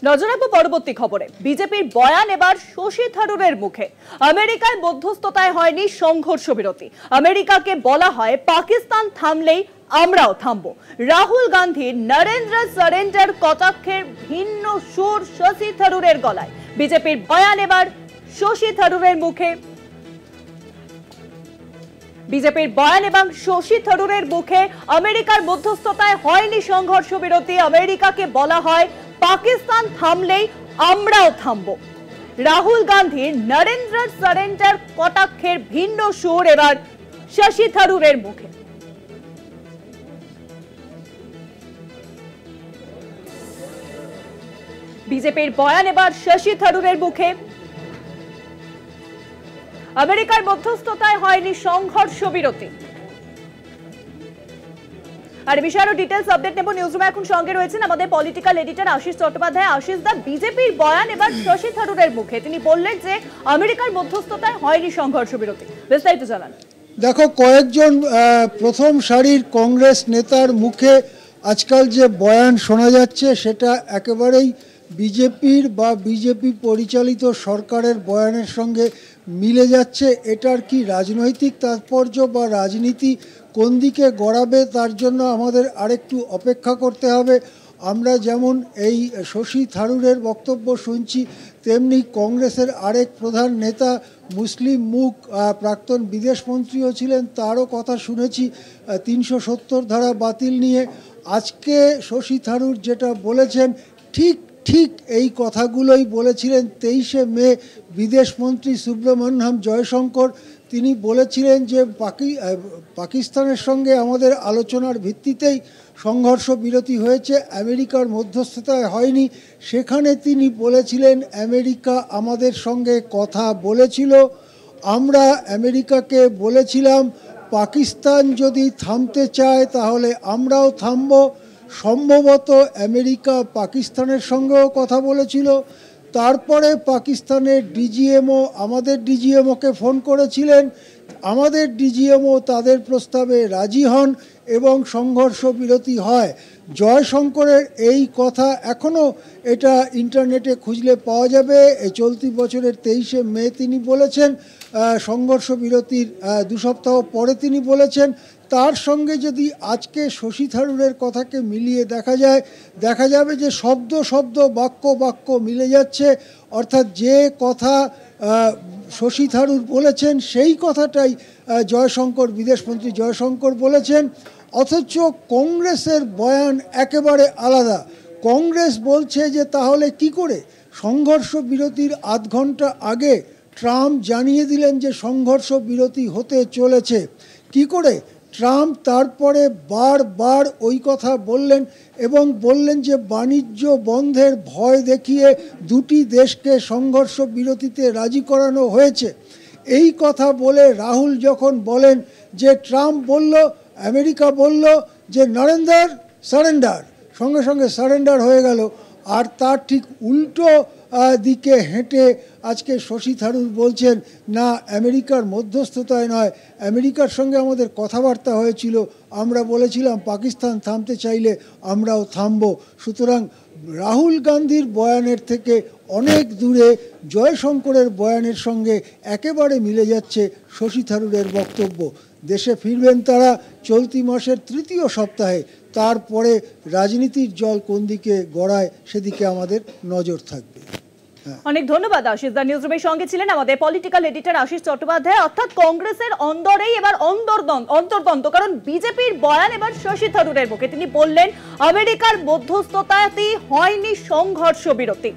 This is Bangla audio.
নজর রাখবো পরবর্তী খবরে। বিজেপির বয়ান এবার শশী থারুরের মুখে। আমেরিকায় মধ্যস্থতায় হয়নি সংঘর্ষ বিরতি। আমেরিকাকে বলা হয় পাকিস্তান থামলেই আমরাও থামবো। রাহুল গান্ধীর নরেন্দ্র সারেন্ডার কটাক্ষের ভিন্ন সুর শশী থারুরের গলায়। বিজেপির বয়ান এবার শশী থারুরের মুখে। বিজেপির বয়ান এবং শশী থারুরের মুখে আমেরিকার মধ্যস্থতায় হয়নি সংঘর্ষ বিরতি। আমেরিকাকে বলা হয় পাকিস্তান থামলেই আমরাও থামবো। রাহুল গান্ধীর নরেন্দ্র সারেন্ডার কটাক্ষের ভিন্ন সুর এবার শশী থারুরের মুখে। বিজেপির বয়ান এবার শশী থারুরের মুখে। আমেরিকার মধ্যস্থতায় হয়নি সংঘর্ষ বিরতি। আর বিষয়ের ডিটেইলস আপডেট নেব। নিউজরুমে এখন সঙ্গে রয়েছেন আমাদের পলিটিক্যাল এডিটর আশিস চট্টোপাধ্যায়। আশিস দা, বিজেপির বয়ান এবার শশী থারুরের মুখে। তিনি বললেন যে আমেরিকার মধ্যস্থতায় হয়নি সংঘর্ষ বিরতি। বিস্তারিত জানান। দেখো, কয়েকজন প্রথম সারির কংগ্রেস নেতার মুখে আজকাল যে বয়ান শোনা যাচ্ছে সেটা একেবারেই বিজেপির বা বিজেপি পরিচালিত সরকারের বয়ানের সঙ্গে মিলে যাচ্ছে। এটার কি রাজনৈতিক তাৎপর্য বা রাজনীতি কোন দিকে গড়াবে তার জন্য আমাদের আরেকটু অপেক্ষা করতে হবে। আমরা যেমন এই শশী থারুরের বক্তব্য শুনছি, তেমনি কংগ্রেসের আরেক প্রধান নেতা মুসলিম মুখ প্রাক্তন বিদেশমন্ত্রীও ছিলেন, তারও কথা শুনেছি ৩৭০ ধারা বাতিল নিয়ে। আজকে শশী থারুর যেটা বলেছেন ঠিক এই কথাগুলোই বলেছিলেন ২৩শে মে বিদেশমন্ত্রী সুব্রমণ্যম জয়শঙ্কর। তিনি বলেছিলেন যে পাকিস্তানের সঙ্গে আমাদের আলোচনার ভিত্তিতেই সংঘর্ষ বিরতি হয়েছে, আমেরিকার মধ্যস্থতায় হয়নি। সেখানে তিনি বলেছিলেন আমেরিকা আমাদের সঙ্গে কথা বলেছিল, আমরা আমেরিকাকে বলেছিলাম পাকিস্তান যদি থামতে চায় তাহলে আমরাও থামব। সম্ভবত আমেরিকা পাকিস্তানের সঙ্গেও কথা বলেছিল। তারপরে পাকিস্তানের ডিজিএমও আমাদের ডিজিএমওকে ফোন করেছিলেন, আমাদের ডিজিএমও তাদের প্রস্তাবে রাজি হন এবং সংঘর্ষ বিরতি হয়। জয়শঙ্করের এই কথা এখনও এটা ইন্টারনেটে খুঁজলে পাওয়া যাবে। চলতি বছরের ২৩শে মে তিনি বলেছেন, সংঘর্ষ বিরতির ২ সপ্তাহ পরে তিনি বলেছেন। তার সঙ্গে যদি আজকে শশী থারুরের কথাকে মিলিয়ে দেখা যাবে যে শব্দ বাক্য মিলে যাচ্ছে। অর্থাৎ যে কথা শশী থারুর বলেছেন সেই কথাটাই বিদেশমন্ত্রী জয়শঙ্কর বলেছেন। অথচ কংগ্রেসের বয়ান একেবারে আলাদা। কংগ্রেস বলছে যে তাহলে কি করে সংঘর্ষ বিরতির আধ ঘন্টা আগে ট্রাম্প জানিয়ে দিলেন যে সংঘর্ষ বিরতি হতে চলেছে। কি করে ট্রাম্প তারপরে বারবার ওই কথা বললেন এবং বললেন যে বাণিজ্য বন্ধের ভয় দেখিয়ে দুটি দেশকে সংঘর্ষ বিরতিতে রাজি করানো হয়েছে। এই কথা বলে রাহুল যখন বলেন যে ট্রাম্প বলল, আমেরিকা বলল যে নরেন্দ্র সারেন্ডার, সঙ্গে সঙ্গে সারেন্ডার হয়ে গেল। আর তার ঠিক উল্টো দিকে হেঁটে আজকে শশী থারুর বলছেন না, আমেরিকার মধ্যস্থতায় নয়, আমেরিকার সঙ্গে আমাদের কথাবার্তা হয়েছিল, আমরা বলেছিলাম পাকিস্তান থামতে চাইলে আমরাও থামব। সুতরাং রাহুল গান্ধীর বয়ানের থেকে অনেক দূরে জয়শঙ্করের বয়ানের সঙ্গে একেবারে মিলে যাচ্ছে শশী থারুরের বক্তব্য। দেশে ফিরবেন তারা চলতি মাসের ৩য় সপ্তাহে। তারপরে রাজনীতির জল কোন দিকে গড়ায় সেদিকে আমাদের নজর থাকবে। অনেক ধন্যবাদ আশিস দা। নিউজরুমের সঙ্গে ছিলেন আমাদের পলিটিক্যাল এডিটর আশিস চট্টোপাধ্যায়। অর্থাৎ কংগ্রেসের অন্দরেই এবার অন্তর্দ্বন্দ্ব, কারণ বিজেপির বয়ান এবার শশী থারুরের মুখে। তিনি বললেন আমেরিকার মধ্যস্থতাতেই হয়নি সংঘর্ষ বিরতি।